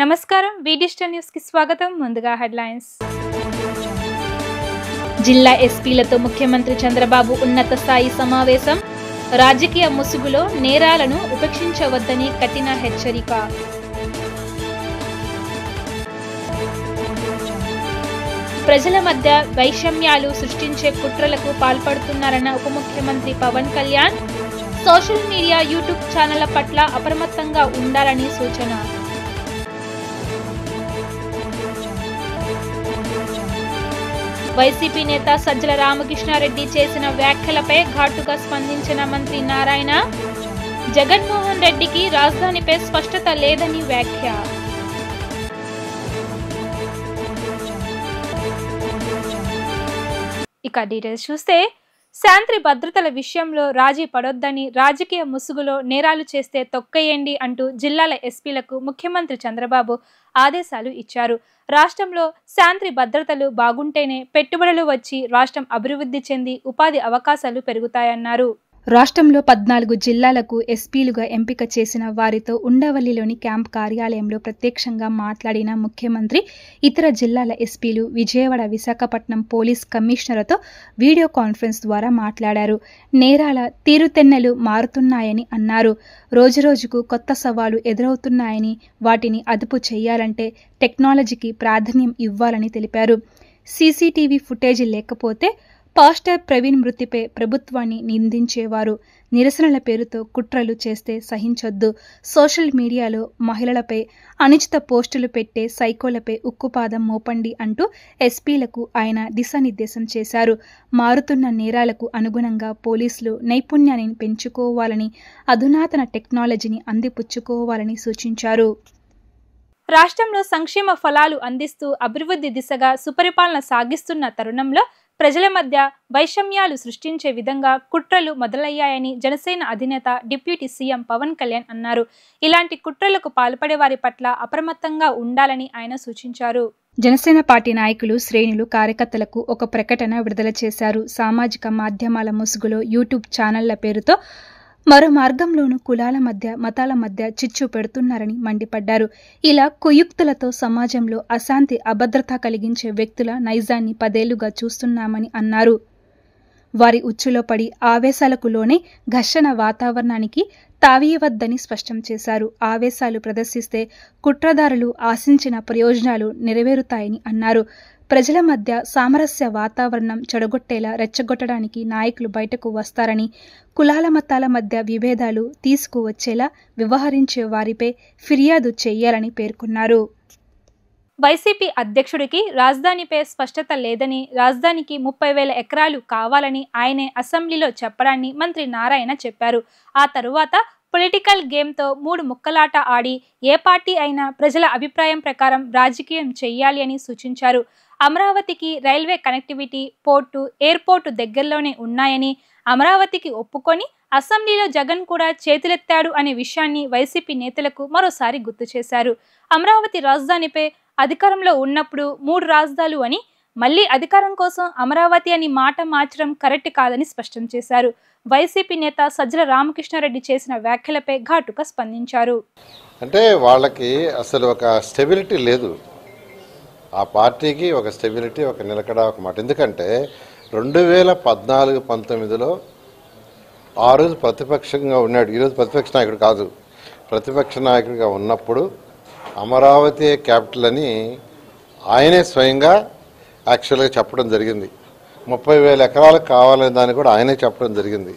నమస్కారం వి digital news కి స్వాగతం. ముందుగా హెడ్లైన్స్. జిల్లా ఎస్పీలతో ముఖ్యమంత్రి చంద్రబాబు ఉన్నత స్థాయి సమావేశం. రాజకీయ ముసుగులో నేరాలను ఉపేక్షించవద్దని కఠిన హెచ్చరిక. ప్రజల మధ్య వైషమ్యాలు సృష్టించే కుట్రలకు పాల్పడుతున్నారన్న ఉప ముఖ్యమంత్రి Pawan Kalyan. Social media YouTube ఛానళ్ల పట్ల అప్రమత్తంగా ఉండాలని సూచన. వైసీపీ నేత సజ్జల రామకృష్ణారెడ్డి చేసిన వ్యాఖ్యలపై ఘాటుగా స్పందించిన మంత్రి నారాయణ. జగన్మోహన్ రెడ్డికి రాజధానిపై స్పష్టత లేదని వ్యాఖ్య. ఇక డీటెయిల్స్ చూస్తే, శాంతి భద్రతల విషయంలో రాజీ పడొద్దని, రాజకీయ ముసుగులో నేరాలు చేస్తే తొక్కేయండి అంటూ జిల్లాల ఎస్పీలకు ముఖ్యమంత్రి చంద్రబాబు ఆదేశాలు ఇచ్చారు. రాష్ట్రంలో శాంతి భద్రతలు బాగుంటేనే పెట్టుబడులు వచ్చి రాష్ట్రం అభివృద్ధి చెంది ఉపాధి అవకాశాలు పెరుగుతాయన్నారు. రాష్ట్రంలో 14 జిల్లాలకు ఎస్పీలుగా ఎంపిక చేసిన వారితో ఉండవల్లిలోని క్యాంప్ కార్యాలయంలో ప్రత్యక్షంగా మాట్లాడిన ముఖ్యమంత్రి ఇతర జిల్లాల ఎస్పీలు, విజయవాడ, విశాఖపట్నం పోలీస్ కమిషనర్లతో వీడియో కాన్ఫరెన్స్ ద్వారా మాట్లాడారు. నేరాల తీరుతెన్నెలు మారుతున్నాయని అన్నారు. రోజురోజుకు కొత్త సవాళ్లు ఎదురవుతున్నాయని, వాటిని అదుపు చేయాలంటే టెక్నాలజీకి ప్రాధాన్యం ఇవ్వాలని తెలిపారు. సీసీటీవీ ఫుటేజీ లేకపోతే పాస్టర్ ప్రవీణ్ మృతిపై ప్రభుత్వాన్ని నిందించేవారు. నిరసనల పేరుతో కుట్రలు చేస్తే సహించొద్దు. సోషల్ మీడియాలో మహిళలపై అనుచిత పోస్టులు పెట్టే సైకోలపై ఉక్కుపాదం మోపండి అంటూ ఎస్పీలకు ఆయన దిశానిర్దేశం చేశారు. మారుతున్న నేరాలకు అనుగుణంగా పోలీసులు నైపుణ్యాన్ని పెంచుకోవాలని, అధునాతన టెక్నాలజీని అందిపుచ్చుకోవాలని సూచించారు. రాష్ట్రంలో సంక్షేమ ఫలాలు అందిస్తూ అభివృద్ధి దిశగా సుపరిపాలన సాగిస్తున్న తరుణంలో ప్రజల మధ్య వైషమ్యాలు సృష్టించే విధంగా కుట్రలు మొదలయ్యాయని జనసేన అధినేత డిప్యూటీ సీఎం పవన్ కళ్యాణ్ అన్నారు. ఇలాంటి కుట్రలకు పాల్పడే వారి పట్ల అప్రమత్తంగా ఉండాలని ఆయన సూచించారు. జనసేన పార్టీ నాయకులు, శ్రేణులు, కార్యకర్తలకు ఒక ప్రకటన విడుదల చేశారు. సామాజిక మాధ్యమాల ముసుగులో యూట్యూబ్ ఛానళ్ల పేరుతో మరో మార్గంలోనూ కులాల మధ్య, మతాల మధ్య చిచ్చు పెడుతున్నారని మండిపడ్డారు. ఇలా కుయుక్తులతో సమాజంలో అశాంతి, అభద్రత కలిగించే వ్యక్తుల నైజాన్ని 10 ఏళ్లుగా చూస్తున్నామని అన్నారు. వారి ఉచ్చులో పడి ఆవేశాలకు లోనే ఘర్షణ వాతావరణానికి తావీయవద్దని స్పష్టం చేశారు. ఆవేశాలు ప్రదర్శిస్తే కుట్రదారులు ఆశించిన ప్రయోజనాలు నెరవేరుతాయని అన్నారు. ప్రజల మధ్య సామరస్య వాతావరణం చెడగొట్టేలా రెచ్చగొట్టడానికి నాయకులు బయటకు వస్తారని, కులాల మతాల మధ్య విభేదాలు తీసుకువచ్చేలా వ్యవహరించే వారిపై ఫిర్యాదు చేయాలని పేర్కొన్నారు. వైసీపీ అధ్యక్షుడికి రాజధానిపై స్పష్టత లేదని, రాజధానికి 30,000 ఎకరాలు కావాలని ఆయనే అసెంబ్లీలో చెప్పడాన్ని మంత్రి నారాయణ చెప్పారు. ఆ తరువాత పొలిటికల్ గేమ్తో 3 ముక్కలాట ఆడి ఏ పార్టీ అయినా ప్రజల అభిప్రాయం ప్రకారం రాజకీయం చెయ్యాలి అని సూచించారు. అమరావతికి రైల్వే కనెక్టివిటీ, పోర్టు, ఎయిర్పోర్టు దగ్గరలోనే ఉన్నాయని, అమరావతికి ఒప్పుకొని అసెంబ్లీలో జగన్ కూడా చేతులెత్తాడు అనే విషయాన్ని వైసీపీ నేతలకు మరోసారి గుర్తు చేశారు. అమరావతి రాజధానిపై అధికారంలో ఉన్నప్పుడు 3 రాజధానులు అని, మళ్లీ అధికారం కోసం అమరావతి అని మాట మార్చడం కరెక్ట్ కాదని స్పష్టం చేశారు. వైసీపీ నేత సజ్జల రామకృష్ణారెడ్డి చేసిన వ్యాఖ్యలపై ఘాటుగా స్పందించారు. అంటే వాళ్ళకి అసలు ఒక స్టెబిలిటీ లేదు. ఆ పార్టీకి ఒక స్టెబిలిటీ, ఒక నిలకడ, ఒక మాట. ఎందుకంటే 2014-19లో ఆ రోజు ప్రతిపక్షంగా ఉన్నాడు. ఈరోజు ప్రతిపక్ష నాయకుడు కాదు. ప్రతిపక్ష నాయకుడిగా ఉన్నప్పుడు అమరావతి క్యాపిటల్ అని ఆయనే స్వయంగా యాక్చువల్గా చెప్పడం జరిగింది. 30,000 ఎకరాలు కావాలనే దాన్ని కూడా ఆయనే చెప్పడం జరిగింది.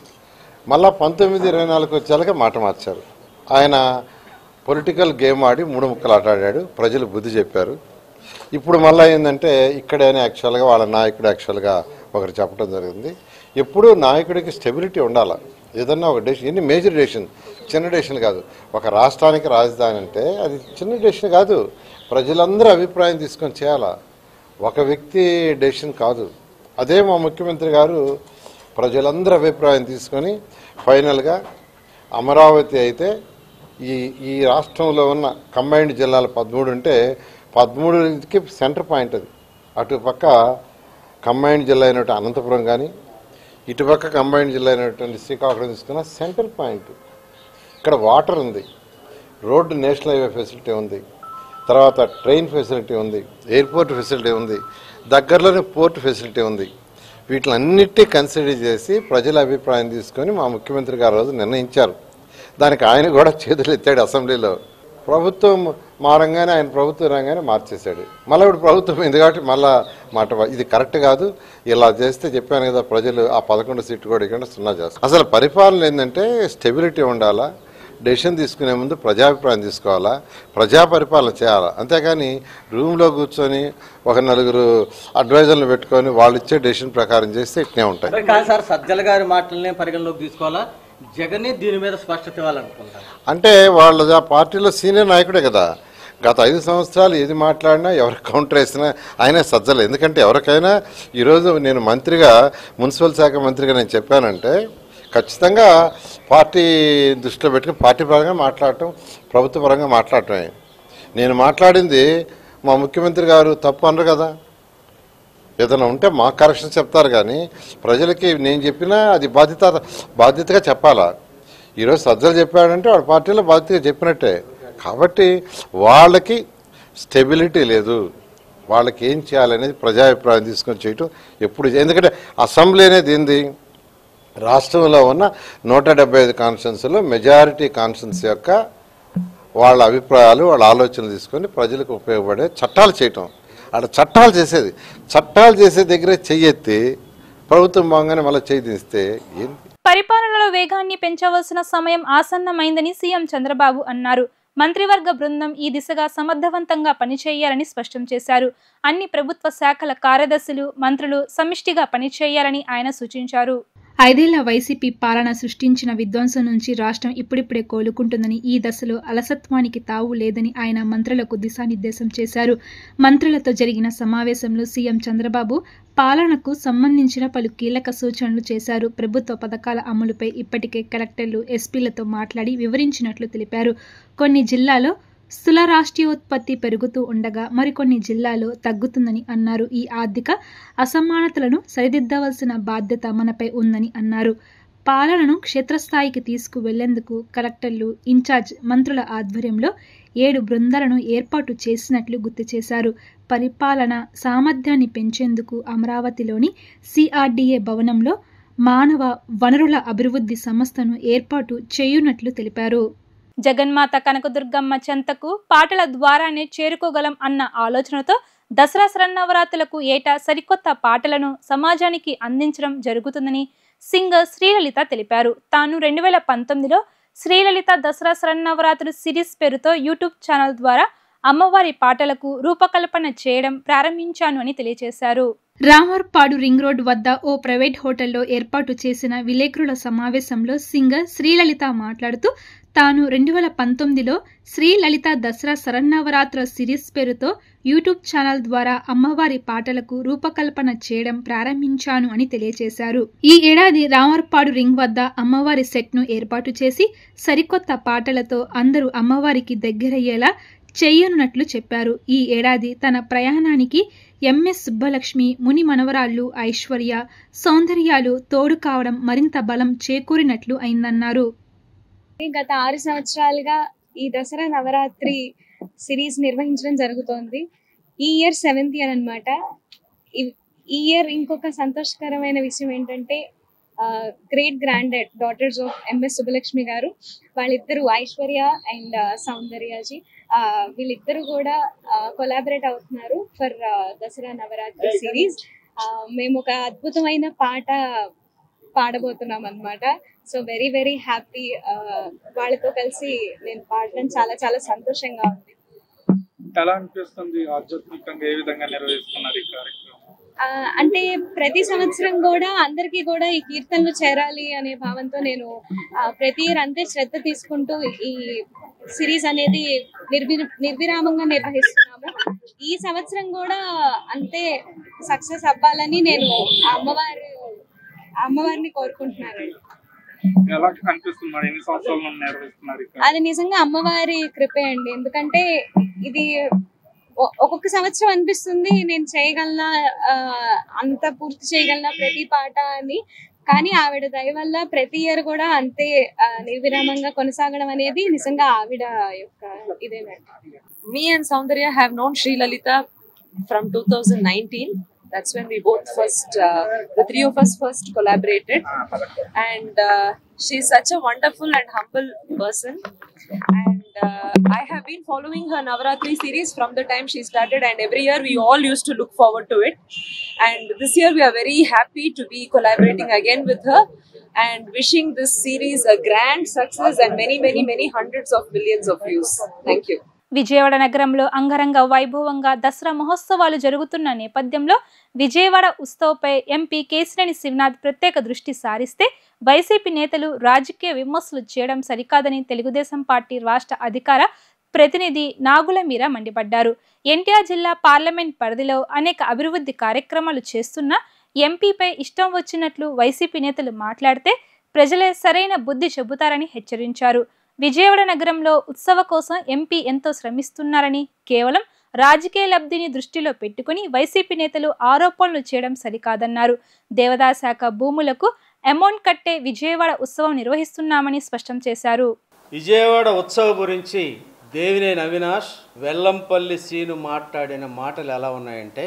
మళ్ళా 1924 వచ్చేలాగా మాట మార్చారు. ఆయన పొలిటికల్ గేమ్ ఆడి 3 ముక్కలు ఆడాడు. ప్రజలు బుద్ధి చెప్పారు. ఇప్పుడు మళ్ళీ ఏంటంటే ఇక్కడైనా యాక్చువల్గా వాళ్ళ నాయకుడు యాక్చువల్గా ఒకరు చెప్పడం జరిగింది. ఎప్పుడూ నాయకుడికి స్టెబిలిటీ ఉండాలి. ఏదన్నా ఒక డెసిషన్, ఎన్ని మేజర్ డెసిషన్, చిన్న డెసిషన్ కాదు. ఒక రాష్ట్రానికి రాజధాని అంటే అది చిన్న డెసిషన్ కాదు. ప్రజలందరూ అభిప్రాయం తీసుకొని చేయాలా, ఒక వ్యక్తి డెసిషన్ కాదు. అదే మా ముఖ్యమంత్రి గారు ప్రజలందరూ అభిప్రాయం తీసుకొని ఫైనల్గా అమరావతి అయితే ఈ రాష్ట్రంలో ఉన్న కంబైన్డ్ జిల్లాలు 13 ఉంటే 13కి సెంటర్ పాయింట్ అది. అటుపక్క కంబైన్డ్ జిల్లా అయినట్టు అనంతపురం కానీ, ఇటుపక్క కంబైన్డ్ జిల్లా అయినటువంటి శ్రీకాకుళం తీసుకున్న సెంటర్ పాయింట్. ఇక్కడ వాటర్ ఉంది, రోడ్డు నేషనల్ హైవే ఫెసిలిటీ ఉంది, తర్వాత ట్రైన్ ఫెసిలిటీ ఉంది, ఎయిర్పోర్ట్ ఫెసిలిటీ ఉంది, దగ్గరలోనే పోర్ట్ ఫెసిలిటీ ఉంది. వీటిలన్నిటి కన్సిడర్ చేసి ప్రజల అభిప్రాయం తీసుకొని మా ముఖ్యమంత్రి గారు రోజు నిర్ణయించారు. దానికి ఆయన కూడా చేతులు ఎత్తాడు అసెంబ్లీలో. ప్రభుత్వం మారంగానే ఆయన ప్రభుత్వం రాగానే మార్చేశాడు. మళ్ళీ ఇప్పుడు ప్రభుత్వం ఉంది కాబట్టి మళ్ళీ మాట ఇది కరెక్ట్ కాదు, ఇలా చేస్తే చెప్పాను కదా ప్రజలు ఆ 11 సీట్లు కూడా ఇక్కడ 0 చేస్తారు. అసలు పరిపాలన ఏంటంటే స్టెబిలిటీ ఉండాలా, డెసిషన్ తీసుకునే ముందు ప్రజాభిప్రాయం తీసుకోవాలా, ప్రజా పరిపాలన చేయాలా. అంతేకాని రూమ్లో కూర్చొని ఒక 4 అడ్వైజర్లు పెట్టుకొని వాళ్ళు ఇచ్చే డెసిషన్ ప్రకారం చేస్తే ఇట్నే ఉంటాయి. కాదు సార్, సజ్జల గారి మాటలనే పరిగణలోకి తీసుకోవాలా, జగన్ దీని మీద స్పష్టత ఇవ్వాలనుకుంటారు. అంటే వాళ్ళ పార్టీలో సీనియర్ నాయకుడే కదా, గత 5 సంవత్సరాలు ఏది మాట్లాడినా ఎవరికి కౌంటర్ వేసినా ఆయనే సజ్జలు. ఎందుకంటే ఎవరికైనా ఈరోజు నేను మంత్రిగా, మున్సిపల్ శాఖ మంత్రిగా నేను చెప్పానంటే ఖచ్చితంగా పార్టీ దృష్టిలో పెట్టుకుని పార్టీ పరంగా మాట్లాడటం, ప్రభుత్వ పరంగా మాట్లాడటమే. నేను మాట్లాడింది మా ముఖ్యమంత్రి గారు తప్పు అనరు కదా, ఏదైనా ఉంటే మా కరెక్షన్ చెప్తారు. కానీ ప్రజలకి నేను చెప్పినా అది బాధ్యతగా చెప్పాలా. ఈరోజు సజ్జలు చెప్పాడంటే వాడి పార్టీలో బాధ్యతగా చెప్పినట్టే. కాబట్టి వాళ్ళకి స్టెబిలిటీ లేదు, వాళ్ళకి ఏం చేయాలనేది ప్రజాభిప్రాయం తీసుకొని చేయటం ఎప్పుడు. ఎందుకంటే అసెంబ్లీ అనేది ఏంది, రాష్ట్రంలో ఉన్న 175 కాన్స్టిట్యున్సీలో మెజారిటీ కాన్స్టిట్యున్సీ యొక్క వాళ్ళ అభిప్రాయాలు, వాళ్ళ ఆలోచనలు తీసుకొని ప్రజలకు ఉపయోగపడే చట్టాలు చేయటం. అక్కడ చట్టాలు చేసే దగ్గరే చెయ్యెత్తి ప్రభుత్వం బాగానే మళ్ళీ చేయి తీస్తే ఏంటి? పరిపాలనలో వేగాన్ని పెంచవలసిన సమయం ఆసన్నమైందని సీఎం చంద్రబాబు అన్నారు. మంత్రివర్గ బృందం ఈ దిశగా సమర్థవంతంగా పనిచేయాలని స్పష్టం చేశారు. అన్ని ప్రభుత్వ శాఖల కార్యదర్శులు, మంత్రులు సమిష్టిగా పనిచేయాలని ఆయన సూచించారు. 5 ఏళ్ల వైసీపీ పాలన సృష్టించిన విధ్వంసం నుంచి రాష్ట్రం ఇప్పుడిప్పుడే కోలుకుంటుందని, ఈ దశలో అలసత్వానికి తావు లేదని ఆయన మంత్రులకు దిశానిర్దేశం చేశారు. మంత్రులతో జరిగిన సమావేశంలో సీఎం చంద్రబాబు పాలనకు సంబంధించిన పలు కీలక సూచనలు చేశారు. ప్రభుత్వ పథకాల అమలుపై ఇప్పటికే కలెక్టర్లు, ఎస్పీలతో మాట్లాడి వివరించినట్లు తెలిపారు. కొన్ని జిల్లాలో స్థూల రాష్ట్రీయోత్పత్తి పెరుగుతూ ఉండగా మరికొన్ని జిల్లాలో తగ్గుతుందని అన్నారు. ఈ ఆర్థిక అసమానతలను సరిదిద్దవలసిన బాధ్యత మనపై ఉందని అన్నారు. పాలనను క్షేత్రస్థాయికి తీసుకువెళ్లేందుకు కలెక్టర్లు, ఇన్ఛార్జ్ మంత్రుల ఆధ్వర్యంలో 7 బృందాలను ఏర్పాటు చేసినట్లు గుర్తు చేశారు. పరిపాలన సామర్థ్యాన్ని పెంచేందుకు అమరావతిలోని CRDA భవనంలో మానవ వనరుల అభివృద్ధి సంస్థను ఏర్పాటు చేయునట్లు తెలిపారు. జగన్మాత కనకదుర్గమ్మ చెంతకు పాటల ద్వారానే చేరుకోగలం అన్న ఆలోచనతో దసరా శరన్నవరాత్రులకు ఏటా సరికొత్త పాటలను సమాజానికి అందించడం జరుగుతుందని సింగర్ శ్రీలలిత తెలిపారు. తాను 2019లో శ్రీలలిత దసరా శరన్నవరాత్రులు సిరీస్ పేరుతో యూట్యూబ్ ఛానల్ ద్వారా అమ్మవారి పాటలకు రూపకల్పన చేయడం ప్రారంభించాను అని తెలియజేశారు. రామర్పాడు రింగ్ రోడ్ వద్ద ఓ ప్రైవేట్ హోటల్లో ఏర్పాటు చేసిన విలేకరుల సమావేశంలో సింగర్ శ్రీలలిత మాట్లాడుతూ తాను 2019లో శ్రీలలిత దసరా శరన్నవరాత్రుల సిరీస్ పేరుతో యూట్యూబ్ ఛానల్ ద్వారా అమ్మవారి పాటలకు రూపకల్పన చేయడం ప్రారంభించాను అని తెలియజేశారు. ఈ ఏడాది రామర్పాడు రింగ్ వద్ద అమ్మవారి సెట్ను ఏర్పాటు చేసి సరికొత్త పాటలతో అందరూ అమ్మవారికి దగ్గరయ్యేలా చేయనున్నట్లు చెప్పారు. ఈ ఏడాది తన ప్రయాణానికి MS సుబ్బలక్ష్మి, ముని మనవరాళ్లు ఐశ్వర్య, సౌందర్యాలు తోడు కావడం మరింత బలం చేకూరినట్లు అయిందన్నారు. గత 6 సంవత్సరాలుగా ఈ దసరా నవరాత్రి సిరీస్ నిర్వహించడం జరుగుతోంది. ఈ ఇయర్ 7th ఇయర్ అన్నమాట. ఈ ఇయర్ ఇంకొక సంతోషకరమైన విషయం ఏంటంటే great grand daughters of MS Subbulakshmi garu, వాళ్ళిద్దరు ఐశ్వర్య అండ్ సౌందర్యాజీ, వీళ్ళిద్దరు కూడా కొలాబరేట్ అవుతున్నారు ఫర్ దసరా నవరాత్రి సిరీస్. మేము ఒక అద్భుతమైన పాట పాడబోతున్నాం అన్నమాట. So very very happy. వాళ్ళతో కలిసి నేను పాడడం చాలా చాలా సంతోషంగా ఉంది. ఎలా అనిపిస్తుంది? ఆధ్యాత్మికంగా ఏ విధంగా నిర్వహిస్తున్నారు ఈ కార్యక్రమం? అంటే ప్రతి సంవత్సరం కూడా అందరికీ కూడా ఈ కీర్తనలు చేరాలి అనే భావంతో నేను ప్రతి ఇయర్ అంతే శ్రద్ధ తీసుకుంటూ ఈ సిరీస్ అనేది నిర్విరామంగా నిర్వహిస్తున్నాము. ఈ సంవత్సరం కూడా అంతే సక్సెస్ అవ్వాలని నేను అమ్మవారిని కోరుకుంటున్నాను. ఎలా అనిపిస్తుంది? ఎన్ని సంవత్సరాల నుండి నిర్వహిస్తున్నారు? అది నిజంగా అమ్మవారి కృపే అండి. ఎందుకంటే ఇది ఒక్కొక్క సంవత్సరం అనిపిస్తుంది నేను చేయగలనా, అంత పూర్తి చేయగలనా ప్రతి పాట అని. కానీ ఆవిడ దయ వల్ల ప్రతి ఇయర్ కూడా అంతే నిర్విరామంగా కొనసాగడం అనేది నిజంగా ఆవిడ యొక్క ఇదేనండి. Me and Soundarya have known Sri Lalita from 2019. That's when we both the three of us first collaborated. And she's such a wonderful and humble person. And I have been following her Navaratri series from the time she started, and every year we all used to look forward to it. And this year we are very happy to be collaborating again with her and wishing this series a grand success and many hundreds of millions of views. Thank you. Vijayawada నగరంలో అంగరంగ వైభవంగా దసరా మహోత్సవాలు జరుగుతున్న నేపథ్యంలో Vijayawada ఉత్సవ్పై MP Kesineni Sivanath ప్రత్యేక దృష్టి సారిస్తే YCP నేతలు రాజకీయ విమర్శలు చేయడం సరికాదని తెలుగుదేశం పార్టీ రాష్ట్ర అధికార ప్రతినిధి నాగుల మీరా మండిపడ్డారు. ఎన్టీఆర్ జిల్లా పార్లమెంట్ పరిధిలో అనేక అభివృద్ధి కార్యక్రమాలు చేస్తున్న ఎంపీపై ఇష్టం వచ్చినట్లు వైసీపీ నేతలు మాట్లాడితే ప్రజలే సరైన బుద్ధి చెబుతారని హెచ్చరించారు. విజయవాడ నగరంలో ఉత్సవ కోసం ఎంపీ ఎంతో శ్రమిస్తున్నారని, కేవలం రాజకీయ లబ్ధిని దృష్టిలో పెట్టుకుని వైసీపీ నేతలు ఆరోపణలు చేయడం సరికాదన్నారు. దేవాదాయ శాఖ భూములకు అమౌంట్ కట్టే విజయవాడ ఉత్సవం నిర్వహిస్తున్నామని స్పష్టం చేశారు. విజయవాడ ఉత్సవం గురించి దేవినేని అవినాష్, వెల్లంపల్లి సీను మాట్లాడిన మాటలు ఎలా ఉన్నాయంటే,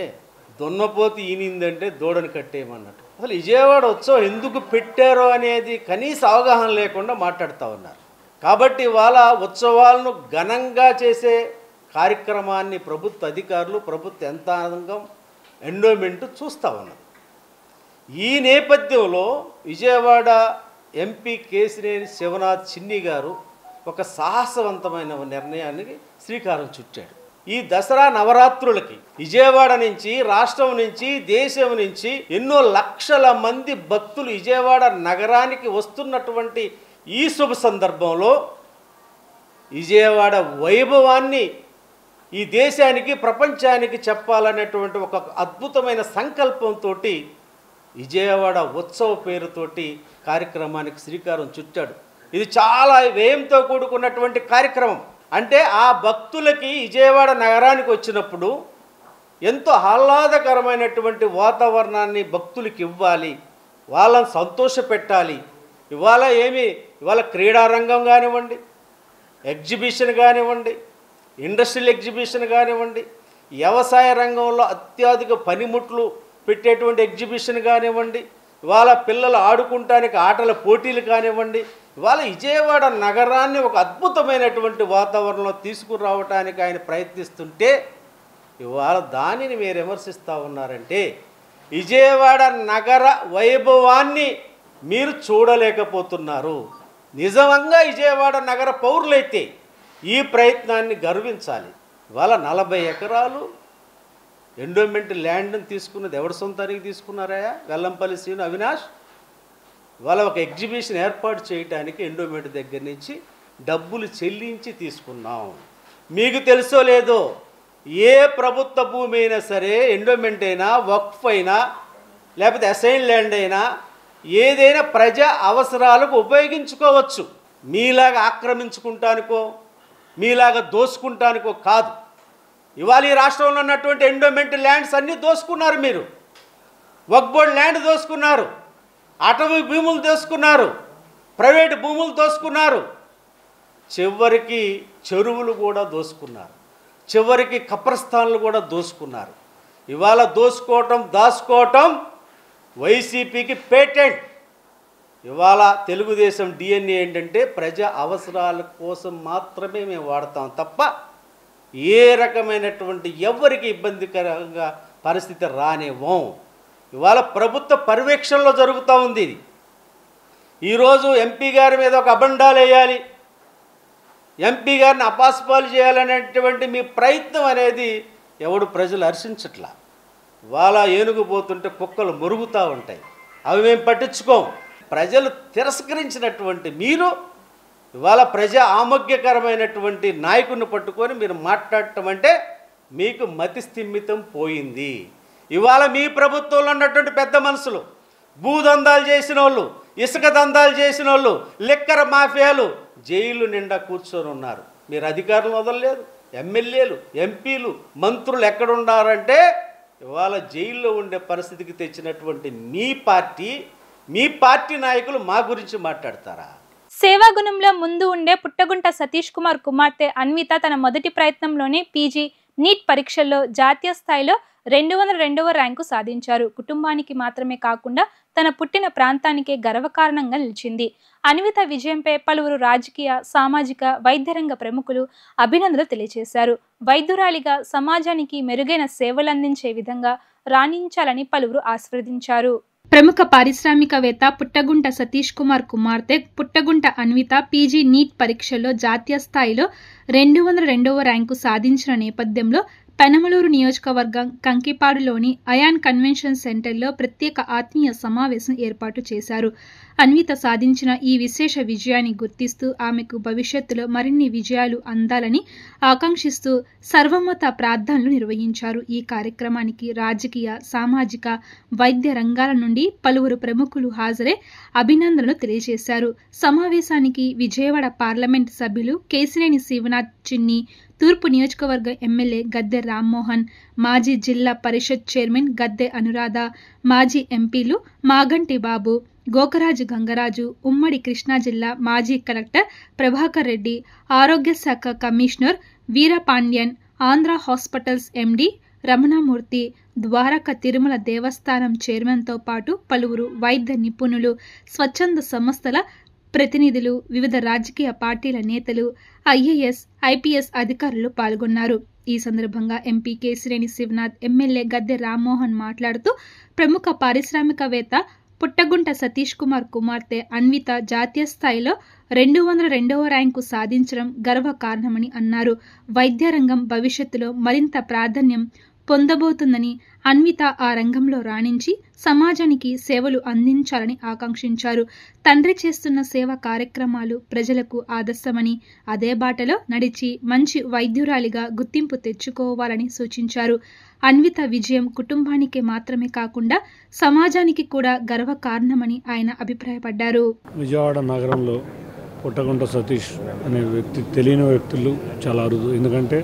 దున్నపోతు ఈనిందంటే దూడని కట్టేయమన్నట్టు. అసలు విజయవాడ ఉత్సవం ఎందుకు పెట్టారో అనేది కనీస అవగాహన లేకుండా మాట్లాడుతూ ఉన్నారు. కాబట్టి ఇవాళ ఉత్సవాలను ఘనంగా చేసే కార్యక్రమాన్ని ప్రభుత్వ అధికారులు, ప్రభుత్వ యంత్రాంగం, ఎండోమెంట్ చూస్తూ ఉన్నారు. ఈ నేపథ్యంలో విజయవాడ ఎంపీ కేశినేని శివనాథ్ చిన్ని గారు ఒక సాహసవంతమైన నిర్ణయానికి శ్రీకారం చుట్టాడు. ఈ దసరా నవరాత్రులకి విజయవాడ నుంచి, రాష్ట్రం నుంచి, దేశం నుంచి ఎన్నో లక్షల మంది భక్తులు విజయవాడ నగరానికి వస్తున్నటువంటి ఈ శుభ సందర్భంలో విజయవాడ వైభవాన్ని ఈ దేశానికి, ప్రపంచానికి చెప్పాలనేటువంటి ఒక అద్భుతమైన సంకల్పంతో విజయవాడ ఉత్సవ పేరుతోటి కార్యక్రమానికి శ్రీకారం చుట్టాడు. ఇది చాలా వ్యయంతో కూడుకున్నటువంటి కార్యక్రమం. అంటే ఆ భక్తులకి విజయవాడ నగరానికి వచ్చినప్పుడు ఎంతో ఆహ్లాదకరమైనటువంటి వాతావరణాన్ని భక్తులకి ఇవ్వాలి, వాళ్ళని సంతోషపెట్టాలి. ఇవాళ క్రీడారంగం కానివ్వండి, ఎగ్జిబిషన్ కానివ్వండి, ఇండస్ట్రియల్ ఎగ్జిబిషన్ కానివ్వండి, వ్యవసాయ రంగంలో అత్యధిక పనిముట్లు పెట్టేటువంటి ఎగ్జిబిషన్ కానివ్వండి, ఇవాళ పిల్లలు ఆడుకుంటానికి ఆటల పోటీలు కానివ్వండి, ఇవాళ విజయవాడ నగరాన్ని ఒక అద్భుతమైనటువంటి వాతావరణంలో తీసుకురావడానికి ఆయన ప్రయత్నిస్తుంటే ఇవాళ దానిని మీరు విమర్శిస్తూ ఉన్నారంటే విజయవాడ నగర వైభవాన్ని మీరు చూడలేకపోతున్నారు. నిజంగా విజయవాడ నగర పౌరులైతే ఈ ప్రయత్నాన్ని గర్వించాలి. ఇవాళ 40 ఎకరాలు ఎండోమెంట్ ల్యాండ్ని తీసుకున్నది ఎవరి సొంతానికి తీసుకున్నారా? వెల్లంపల్లి సీను, అవినాష్. ఇవాళ ఒక ఎగ్జిబిషన్ ఏర్పాటు చేయడానికి ఎండోమెంట్ దగ్గర నుంచి డబ్బులు చెల్లించి తీసుకున్నాం. మీకు తెలుసో లేదో, ఏ ప్రభుత్వ భూమి అయినా సరే, ఎండోమెంట్ అయినా, వక్ఫ్ అయినా, లేకపోతే అసైన్ ల్యాండ్ అయినా, ఏదైనా ప్రజా అవసరాలకు ఉపయోగించుకోవచ్చు. మీలాగా ఆక్రమించుకుంటానికో, మీలాగా దోసుకుంటానికో కాదు. ఇవాళ ఈ రాష్ట్రంలో ఉన్నటువంటి ఎండోమెంట్ ల్యాండ్స్ అన్నీ దోసుకున్నారు. మీరు వక్ఫ్ బోర్డ్ ల్యాండ్ దోసుకున్నారు, అటవీ భూములు దోసుకున్నారు, ప్రైవేటు భూములు దోసుకున్నారు, చివరికి చెరువులు కూడా దోసుకున్నారు, చివరికి కబ్రస్థాన్లు కూడా దోసుకున్నారు. ఇవాళ దాచుకోవటం వైసీపీకి పేటెంట్. ఇవాళ తెలుగుదేశం డిఎన్ఏ ఏంటంటే ప్రజా అవసరాల కోసం మాత్రమే మేము వాడతాం తప్ప ఏ రకమైనటువంటి ఎవరికి ఇబ్బందికరంగా పరిస్థితి రానివ్వం. ఇవాళ ప్రభుత్వ పర్యవేక్షణలో జరుగుతూ ఉంది ఇది. ఈరోజు ఎంపీ గారి మీద ఒక అబండాలు వేయాలి, ఎంపీ గారిని అపాస్పాలు చేయాలనేటువంటి మీ ప్రయత్నం అనేది ఎవడు ప్రజలు హర్షించట్లా. ఇవాళ ఏనుగు పోతుంటే కుక్కలు మురుగుతూ ఉంటాయి, అవి మేము పట్టించుకోం. ప్రజలు తిరస్కరించినటువంటి మీరు ఇవాళ ప్రజా ఆమోగ్యకరమైనటువంటి నాయకుడిని పట్టుకొని మీరు మాట్లాడటం అంటే మీకు మతి స్థిమితం పోయింది. ఇవాళ మీ ప్రభుత్వంలో ఉన్నటువంటి పెద్ద మనుషులు, భూదందాలు చేసిన వాళ్ళు, ఇసుక దందాలు చేసిన వాళ్ళు, లిక్కర్ మాఫియాలు జైలు నిండా కూర్చొని ఉన్నారు. మీరు అధికారులు వదలలేదు. ఎమ్మెల్యేలు, ఎంపీలు, మంత్రులు ఎక్కడున్నారంటే ఇవాళ జైల్లో ఉండే పరిస్థితికి తెచ్చినటువంటి మీ పార్టీ నాయకులు మా గురించి మాట్లాడతారా? సేవాగుణంలో ముందు ఉండే పుట్టగుంట సతీష్ కుమార్ కుమార్తె అన్విత తన మొదటి ప్రయత్నంలోనే పీజీ నీట్ పరీక్షల్లో జాతీయ స్థాయిలో 202వ ర్యాంకు సాధించారు. కుటుంబానికి మాత్రమే కాకుండా తన పుట్టిన ప్రాంతానికే గర్వకారణంగా నిలిచింది. అన్విత విజయంపై పలువురు రాజకీయ, సామాజిక, వైద్య రంగ ప్రముఖులు అభినందనలు తెలియజేశారు. వైద్యురాలిగా సమాజానికి మెరుగైన సేవలందించే విధంగా రాణించాలని పలువురు ఆశీర్వదించారు. ప్రముఖ పారిశ్రామికవేత్త పుట్టగుంట సతీష్ కుమార్ కుమార్తె పుట్టగుంట అన్విత పీజీ నీట్ పరీక్షల్లో జాతీయ స్థాయిలో 202వ ర్యాంకు సాధించిన నేపథ్యంలో పెనమలూరు నియోజకవర్గం కంకిపాడులోని అయాన్ కన్వెన్షన్ సెంటర్లో ప్రత్యేక ఆత్మీయ సమావేశం ఏర్పాటు చేశారు. అన్విత సాధించిన ఈ విశేష విజయాన్ని గుర్తిస్తూ ఆమెకు భవిష్యత్తులో మరిన్ని విజయాలు అందాలని ఆకాంక్షిస్తూ సర్వమత ప్రార్థనలు నిర్వహించారు. ఈ కార్యక్రమానికి రాజకీయ, సామాజిక, వైద్య రంగాల నుండి పలువురు ప్రముఖులు హాజరై అభినందనలు తెలియజేశారు. సమావేశానికి విజయవాడ పార్లమెంట్ సభ్యులు కేశినేని శివనాథ్ చిన్ని, తూర్పు నియోజకవర్గ ఎమ్మెల్యే గద్దె రామ్మోహన్, మాజీ జిల్లా పరిషత్ చైర్మన్ గద్దె అనురాధ, మాజీ ఎంపీలు మాగంటి బాబు, గోకరాజు గంగరాజు, ఉమ్మడి కృష్ణా జిల్లా మాజీ కలెక్టర్ ప్రభాకర్ రెడ్డి, ఆరోగ్య శాఖ కమిషనర్ వీరపాండ్యన్, ఆంధ్ర హాస్పిటల్స్ ఎండి రమణమూర్తి, ద్వారక తిరుమల దేవస్థానం చైర్మన్తో పాటు పలువురు వైద్య నిపుణులు, స్వచ్ఛంద సంస్థల ప్రతినిధులు, వివిధ రాజకీయ పార్టీల నేతలు, ఐఏఎస్, ఐపీఎస్ అధికారులు పాల్గొన్నారు. ఈ సందర్భంగా ఎంపీ కేశినేని శివనాథ్, ఎమ్మెల్యే గద్దె రామ్మోహన్ మాట్లాడుతూ ప్రముఖ పారిశ్రామికవేత్త పుట్టగుంట సతీష్ కుమార్ కుమార్తె అన్విత జాతీయ స్థాయిలో 202వ ర్యాంకు సాధించడం గర్వకారణమని అన్నారు. వైద్య రంగం భవిష్యత్తులో మరింత ప్రాధాన్యం పొందబోతుందని, అన్విత ఆ రంగంలో రాణించి సమాజానికి సేవలు అందించాలని ఆకాంక్షించారు. తండ్రి చేస్తున్న సేవా కార్యక్రమాలు ప్రజలకు ఆదర్శమని, అదే బాటలో నడిచి మంచి వైద్యురాలిగా గుర్తింపు తెచ్చుకోవాలని సూచించారు. అన్విత విజయం కుటుంబానికి మాత్రమే కాకుండా సమాజానికి కూడా గర్వకారణమని ఆయన అభిప్రాయపడ్డారు. విజయవాడ నగరంలో పుట్టగుంట సతీష్ అనే వ్యక్తి తెలియని వ్యక్తులు చాలా అరుదు. ఎందుకంటే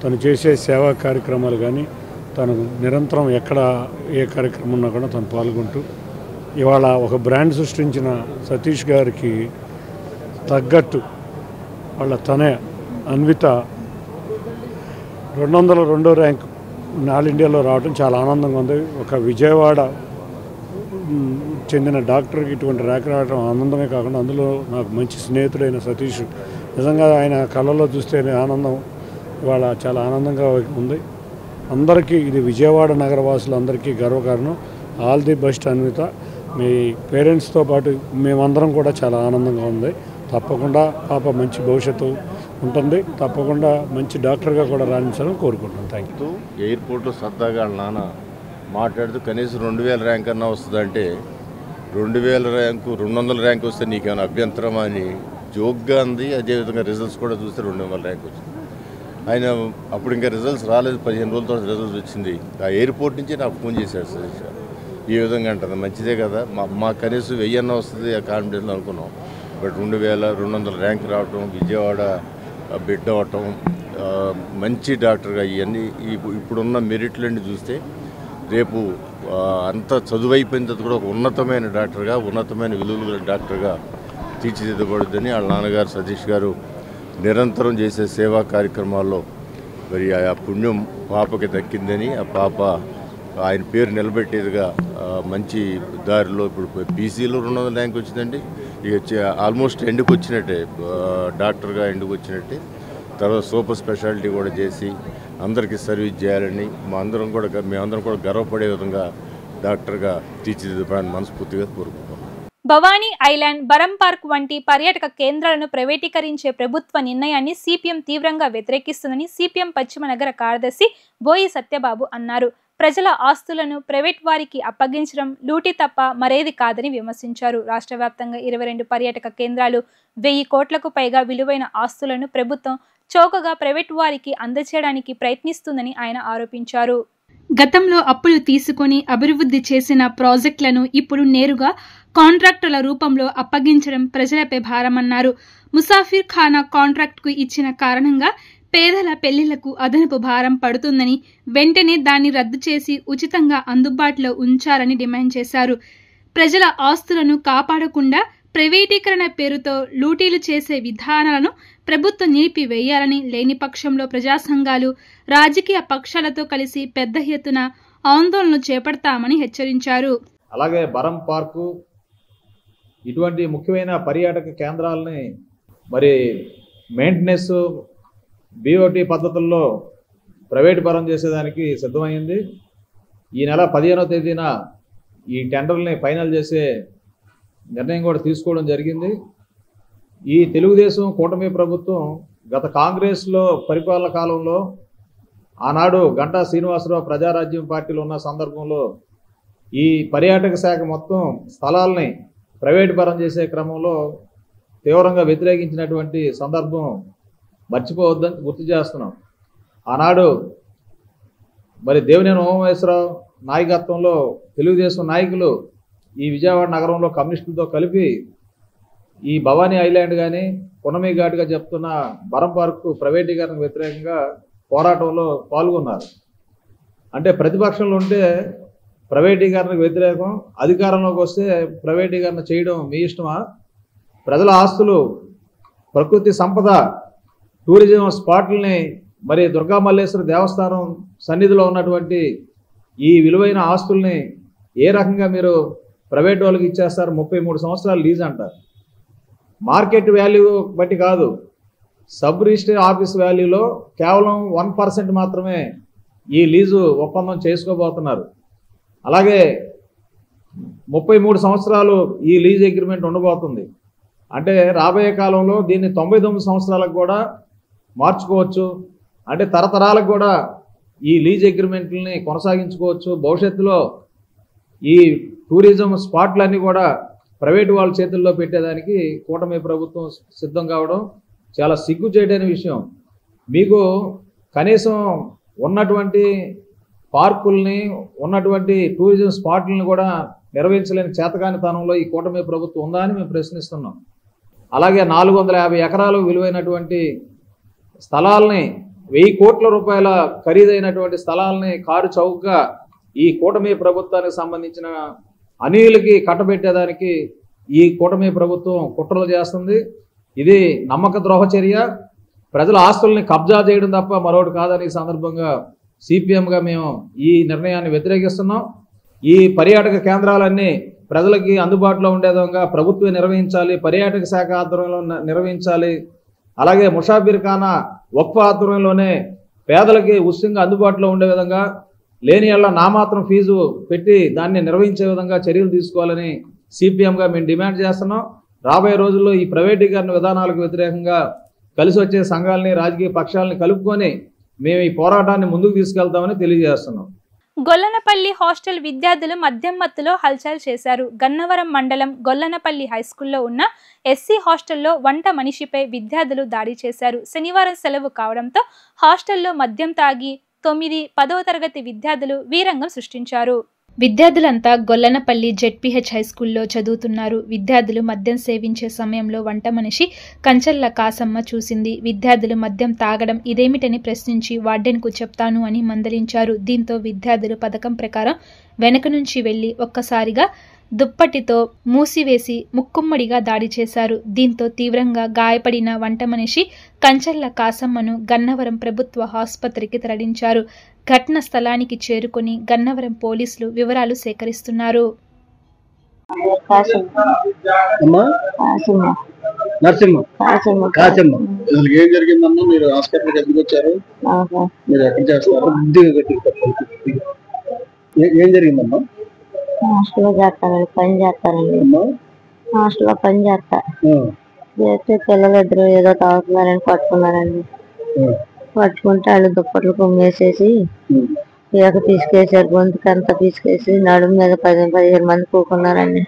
తను చేసే సేవా కార్యక్రమాలు కానీ, తను నిరంతరం ఎక్కడ ఏ కార్యక్రమం ఉన్నా కూడా తను పాల్గొంటూ ఇవాళ ఒక బ్రాండ్ సృష్టించిన సతీష్ గారికి తగ్గట్టు వాళ్ళ తనే అన్విత 202వ ర్యాంక్ ఆల్ ఇండియాలో రావడం చాలా ఆనందంగా ఉంది. ఒక విజయవాడ చెందిన డాక్టర్కి ఇటువంటి ర్యాంక్ రావడం ఆనందమే కాకుండా అందులో నాకు మంచి స్నేహితుడైన సతీష్, నిజంగా ఆయన కళ్ళలో చూస్తే ఆనందం ఇవాళ చాలా ఆనందంగా ఉంది. అందరికీ ఇది విజయవాడ నగరవాసులందరికీ గర్వకారణం. All the best Anvitha. మీ పేరెంట్స్తో పాటు మేమందరం కూడా చాలా ఆనందంగా ఉంది. తప్పకుండా పాప మంచి భవిష్యత్తు ఉంటుంది. తప్పకుండా మంచి డాక్టర్గా కూడా రాణించాలని కోరుకుంటున్నాను. Thank you. ఎయిర్పోర్ట్లో సరదాగా వాళ్ళ నాన్న మాట్లాడుతూ కనీసం 2000 ర్యాంక్ అన్నా వస్తుందంటే 2000 ర్యాంకు 200 ర్యాంక్ వస్తే నీకేమైనా అభ్యంతరం అని జోక్గా అంది. అదేవిధంగా రిజల్ట్స్ కూడా చూస్తే 200 ర్యాంక్ వచ్చింది. ఆయన అప్పుడు ఇంకా రిజల్ట్స్ రాలేదు, 15 రోజుల తర్వాత రిజల్ట్స్ వచ్చింది. ఆ ఎయిర్పోర్ట్ నుంచి నాకు ఫోన్ చేశాడు సతీష్ గారు. ఈ విధంగా అంటారు, మంచిదే కదా, మా కనీసం 1000 వస్తుంది ఆ కాన్ఫిడెన్స్ అనుకున్నాం. బట్ 2200 ర్యాంక్ రావటం, విజయవాడ బిడ్డ అవటం, మంచి డాక్టర్గా ఇవన్నీ ఇప్పుడున్న మెరిట్లన్నీ చూస్తే రేపు అంత చదువు అయిపోయిన తర్వాత కూడా ఒక ఉన్నతమైన డాక్టర్గా, ఉన్నతమైన విలువల డాక్టర్గా తీర్చిదిద్దబడుద్దని వాళ్ళ నాన్నగారు సతీష్ గారు నిరంతరం చేసే సేవా కార్యక్రమాల్లో మరి ఆ పుణ్యం పాపకి దక్కిందని, ఆ పాప ఆయన పేరు నిలబెట్టేదిగా మంచి దారిలో ఇప్పుడు పీసీలో 200 ర్యాంక్ వచ్చిందండి. ఇక ఆల్మోస్ట్ ఎండుకు వచ్చినట్టే, డాక్టర్గా ఎండుకు వచ్చినట్టే. తర్వాత సూపర్ స్పెషాలిటీ కూడా చేసి అందరికీ సర్వీస్ చేయాలని మేమందరం కూడా గర్వపడే విధంగా డాక్టర్గా తీర్చిదిద్దడానికి మనస్ఫూర్తిగా కోరుకుంటున్నాం. భవానీ ఐలాండ్, బరం పార్క్ వంటి పర్యాటక కేంద్రాలను ప్రైవేటీకరించే ప్రభుత్వ నిర్ణయాన్ని సిపిఎం తీవ్రంగా వ్యతిరేకిస్తుందని సిపిఎం పశ్చిమ నగర కార్యదర్శి బోయి సత్యబాబు అన్నారు. ప్రజల ఆస్తులను ప్రైవేట్ వారికి అప్పగించడం లూటీ తప్ప మరేది కాదని విమర్శించారు. రాష్ట్ర వ్యాప్తంగా 22 పర్యాటక కేంద్రాలు, 1000 కోట్లకు పైగా విలువైన ఆస్తులను ప్రభుత్వం చౌకగా ప్రైవేట్ వారికి అందజేయడానికి ప్రయత్నిస్తుందని ఆయన ఆరోపించారు. గతంలో అప్పులు తీసుకుని అభివృద్ధి చేసిన ప్రాజెక్టులను ఇప్పుడు నేరుగా కాంట్రాక్టుల రూపంలో అప్పగించడం ప్రజలపై భారమన్నారు. ముసాఫిర్ ఖానా కాంట్రాక్టుకు ఇచ్చిన కారణంగా పేదల పెళ్లిళ్లకు అదనపు భారం పడుతుందని, వెంటనే దాన్ని రద్దు చేసి ఉచితంగా అందుబాటులో ఉంచాలని డిమాండ్ చేశారు. ప్రజల ఆస్తులను కాపాడకుండా ప్రైవేటీకరణ పేరుతో లూటీలు చేసే విధానాలను ప్రభుత్వం నిలిపివేయాలని, లేని పక్షంలో ప్రజా సంఘాలు, రాజకీయ పక్షాలతో కలిసి పెద్ద ఎత్తున ఆందోళనలు చేపడతామని హెచ్చరించారు. అలాగే బరం పార్కు ఇటువంటి ముఖ్యమైన పర్యాటక కేంద్రాలని మరి మెయింటెనెన్స్ BOT పద్ధతుల్లో ప్రైవేట్ పరం చేసేదానికి సిద్ధమైంది. ఈ నెల 15వ తేదీన ఈ టెండర్ని ఫైనల్ చేసే నిర్ణయం కూడా తీసుకోవడం జరిగింది. ఈ తెలుగుదేశం కూటమి ప్రభుత్వం గత కాంగ్రెస్లో పరిపాలన కాలంలో ఆనాడు గంటా శ్రీనివాసరావు ప్రజారాజ్యం పార్టీలో ఉన్న సందర్భంలో ఈ పర్యాటక శాఖ మొత్తం స్థలాల్ని ప్రైవేట్ పరం చేసే క్రమంలో తీవ్రంగా వ్యతిరేకించినటువంటి సందర్భం మర్చిపోవద్దని గుర్తు చేస్తున్నాం. ఆనాడు మరి దేవినేని ఉమామహేశ్వరరావు నాయకత్వంలో తెలుగుదేశం నాయకులు ఈ విజయవాడ నగరంలో కమ్యూనిస్టులతో కలిపి ఈ భవానీ ఐలాండ్ కానీ పున్నమి ఘాట్గా చెప్తున్న బరం పార్కు ప్రైవేటీకరణకు వ్యతిరేకంగా పోరాటంలో పాల్గొన్నారు. అంటే ప్రతిపక్షంలో ఉంటే ప్రైవేటీకరణకు వ్యతిరేకం, అధికారంలోకి వస్తే ప్రైవేటీకరణ చేయడం మీ ఇష్టమా? ప్రజల ఆస్తులు, ప్రకృతి సంపద, టూరిజం స్పాట్లని, మరి దుర్గా మల్లేశ్వర దేవస్థానం సన్నిధిలో ఉన్నటువంటి ఈ విలువైన ఆస్తుల్ని ఏ రకంగా మీరు ప్రైవేట్ వాళ్ళకి ఇచ్చేస్తారు? 33 సంవత్సరాలు లీజ్ అంటారు. మార్కెట్ వాల్యూ బట్టి కాదు, సబ్ రిజిస్టర్ ఆఫీస్ వాల్యూలో కేవలం 1% మాత్రమే ఈ లీజు ఒప్పందం చేసుకోబోతున్నారు. అలాగే 33 సంవత్సరాలు ఈ లీజ్ అగ్రిమెంట్ ఉండబోతుంది. అంటే రాబోయే కాలంలో దీన్ని 99 సంవత్సరాలకు కూడా మార్చుకోవచ్చు. అంటే తరతరాలకు కూడా ఈ లీజ్ అగ్రిమెంట్లని కొనసాగించుకోవచ్చు. భవిష్యత్తులో ఈ టూరిజం స్పాట్లన్నీ కూడా ప్రైవేటు వాళ్ళ చేతుల్లో పెట్టేదానికి కూటమి ప్రభుత్వం సిద్ధం కావడం చాలా సిగ్గు చేయడని విషయం. మీకు కనీసం ఉన్నటువంటి పార్కుల్ని, ఉన్నటువంటి టూరిజం స్పాట్లని కూడా నిర్వహించలేని చేతకానితనంలో ఈ కూటమి ప్రభుత్వం ఉందా అని మేము ప్రశ్నిస్తున్నాం. అలాగే 450 ఎకరాలు విలువైనటువంటి స్థలాల్ని, 1000 కోట్ల రూపాయల ఖరీదైనటువంటి స్థలాల్ని కారు చౌకగా ఈ కూటమి ప్రభుత్వానికి సంబంధించిన అనిలకి కట్టబెట్టేదానికి ఈ కూటమి ప్రభుత్వం కుట్రలు చేస్తుంది. ఇది నమ్మక ద్రోహ చర్య. ప్రజల ఆస్తుల్ని కబ్జా చేయడం తప్ప మరొకటి కాదని ఈ సందర్భంగా CPMగా మేము ఈ నిర్ణయాన్ని వ్యతిరేకిస్తున్నాం. ఈ పర్యాటక కేంద్రాలన్నీ ప్రజలకి అందుబాటులో ఉండే విధంగా ప్రభుత్వం నిర్వహించాలి, పర్యాటక శాఖ ఆధ్వర్యంలో నిర్వహించాలి. అలాగే ముషాఫిర్ ఖానా వక్ఫ్ ఆధ్వర్యంలోనే పేదలకి ఉచితంగా అందుబాటులో ఉండే విధంగా, లేని యెడల నామాత్రం ఫీజు పెట్టి దాన్ని నిర్వహించే విధంగా చర్యలు తీసుకోవాలని CPMగా మేము డిమాండ్ చేస్తున్నాం. రాబోయే రోజుల్లో ఈ ప్రైవేటీకరణ విధానాలకు వ్యతిరేకంగా కలిసి వచ్చే సంఘాలని, రాజకీయ పక్షాలని కలుపుకొని మేము ఈ పోరాటాన్ని ముందుకు తీసుకెళ్తామని తెలియజేస్తున్నాం. గొల్లనపల్లి హాస్టల్ విద్యార్థులు మద్యం మత్తులో హల్చల్ చేశారు. గన్నవరం మండలం గొల్లనపల్లి హైస్కూల్లో ఉన్న SC హాస్టల్లో వంట మనిషిపై విద్యార్థులు దాడి చేశారు. శనివారం సెలవు కావడంతో హాస్టల్లో మద్యం తాగి 9, 10వ తరగతి విద్యార్థులు వీరంగం సృష్టించారు. విద్యార్థులంతా గొల్లనపల్లి ZPH హైస్కూల్లో చదువుతున్నారు. విద్యార్థులు మద్యం సేవించే సమయంలో వంట మనిషి కంచర్ల కాసమ్మ చూసింది. విద్యార్థులు మద్యం తాగడం ఇదేమిటని ప్రశ్నించి వార్డెన్కు చెప్తాను అని మందలించారు. దీంతో విద్యార్థులు పథకం ప్రకారం వెనక నుంచి వెళ్లి ఒక్కసారిగా దుప్పటితో మూసివేసి ముక్కుమ్మడిగా దాడి చేశారు. దీంతో తీవ్రంగా గాయపడిన వంట మనిషి కంచర్ల కాసమ్మను గన్నవరం ప్రభుత్వ ఆసుపత్రికి తరలించారు. ఘటన స్థలానికి చేరుకుని గన్నవరం పోలీసులు వివరాలు సేకరిస్తున్నారు. ఏం జరిగిందమ్మా? మీరు హాస్పిటల్కి ఎందుకు వచ్చారు? మీరు ఎక్కడ చేస్తారు? ఏం జరిగిందమ్మా? హాస్టల్లో చేస్తానండి, పని చేస్తానండి. హాస్టల్లో పని చేస్తే పిల్లలు ఇద్దరు ఏదో తాగుతున్నారని పట్టుకున్నారండి. పట్టుకుంటే వాళ్ళు దుప్పట్లు కుమ్మేసేసి ఈక తీసుకేసారు. గొంతుకంతా తీసుకేసి నడుము మీద 10-15 మంది కూకున్నారండి.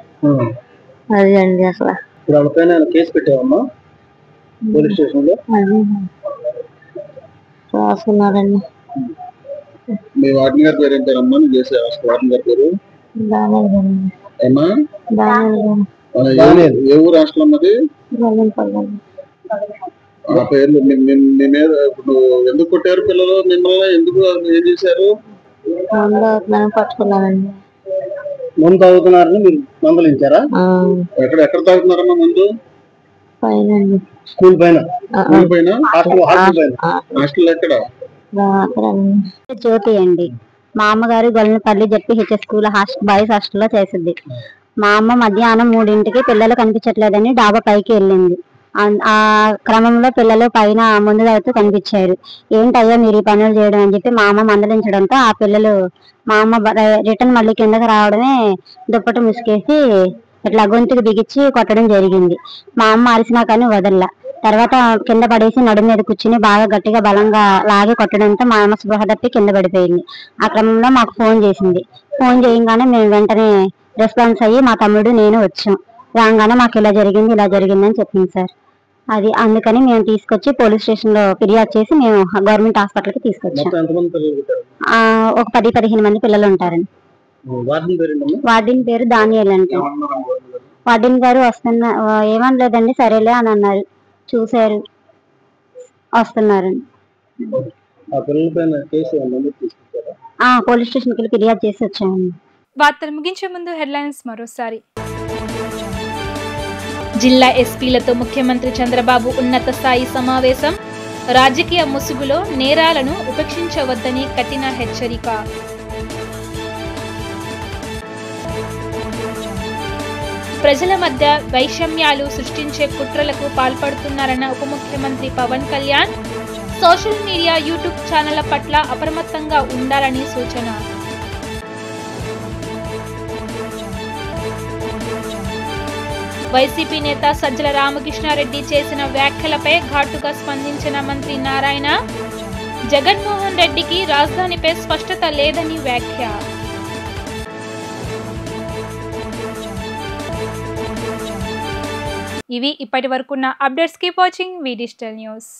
అది అండి అసలు. కేసు పెట్టావమ్మా పోలీస్ స్టేషన్ లో? రాసుకున్నారండి. మీ వార్డెన్ గారి పేరు ఏం పేరమ్మా? నువ్వు చేసే వార్డెన్ గారి పేరు? ఏ ఊరు హాస్టల్ అన్నది? ఆ పేర్లు మీ మీద ఇప్పుడు ఎందుకు కొట్టారు పిల్లలు మిమ్మల్ని? ఎందుకు ఏం చేశారు? పట్టుకున్నానండి. మందు తాగుతున్నారని మీరు మందలించారా? ఎక్కడ తాగుతున్నారమ్మా మందు? స్కూల్ పైన, స్కూల్ పైన, హాస్టల్ పైన. హాస్టల్ ఎక్కడ? జ్యోతి అండి. మా అమ్మగారు గొల్లపల్లి జెడ్పీహెచ్ఎస్ స్కూల్ బాయ్స్ హాస్టల్లో చేసింది. మా అమ్మ మధ్యాహ్నం 3ంటికి పిల్లలు కనిపించట్లేదని డాబా పైకి వెళ్ళింది. ఆ క్రమంలో పిల్లలు పైన ముందు తాగుతూ కనిపించారు. ఏంటయ్యా మీరు ఈ పనులు చేయడం అని చెప్పి మా అమ్మ మందలించడంతో ఆ పిల్లలు మా అమ్మ రిటర్న్ మళ్ళీ కిందకి రావడమే దుప్పటి ముసుకేసి ఇట్లా గొంతుకు బిగించి కొట్టడం జరిగింది. మా అమ్మ అరిసినా కానీ వదల్లా. తర్వాత కింద పడేసి నడుము మీద కూర్చుని బాగా గట్టిగా బలంగా లాగి కొట్టడంతో మా అమ్మ స్పృహ తప్పి కింద పడిపోయింది. ఆ క్రమంలో మాకు ఫోన్ చేసింది. ఫోన్ చేయగానే మేము వెంటనే రెస్పాన్స్ అయ్యి మా తమ్ముడు నేను వచ్చాం. రాగానే మాకు ఇలా జరిగింది అని చెప్పింది సార్. అది అందుకని మేము తీసుకొచ్చి పోలీస్ స్టేషన్ లో ఫిర్యాదు చేసి మేము గవర్నమెంట్ హాస్పిటల్ కి తీసుకొచ్చాం. ఒక 10-15 మంది పిల్లలు ఉంటారండి. వార్డెన్ పేరు దానియల్ అంటే. వార్డెన్ గారు ఏమనలేదండి, సరేలే అని అన్నారు. చూశారు, వస్తున్నారండి. పోలీస్ స్టేషన్ కి ఫిర్యాదు చేసి వచ్చామండి. వార్తలు ముగించే ముందు హెడ్లైన్స్ మరోసారి. జిల్లా ఎస్పీలతో ముఖ్యమంత్రి చంద్రబాబు ఉన్నత స్థాయి సమావేశం. రాజకీయ ముసుగులో నేరాలను ఉపేక్షించవద్దని కఠిన హెచ్చరిక. ప్రజల మధ్య వైషమ్యాలు సృష్టించే కుట్రలకు పాల్పడుతున్నారన్న ఉప ముఖ్యమంత్రి Pawan Kalyan. Social media, YouTube ఛానళ్ల పట్ల అప్రమత్తంగా ఉండాలని సూచన. వైసీపీ నేత సజ్జల రామకృష్ణారెడ్డి చేసిన వ్యాఖ్యలపై ఘాటుగా స్పందించిన మంత్రి నారాయణ. జగన్మోహన్ రెడ్డికి రాజధానిపై స్పష్టత లేదని వ్యాఖ్య. ఇవి ఇప్పటి వరకున్న అప్డేట్స్. కీప్ వాచింగ్ వి డిజిటల్ న్యూస్.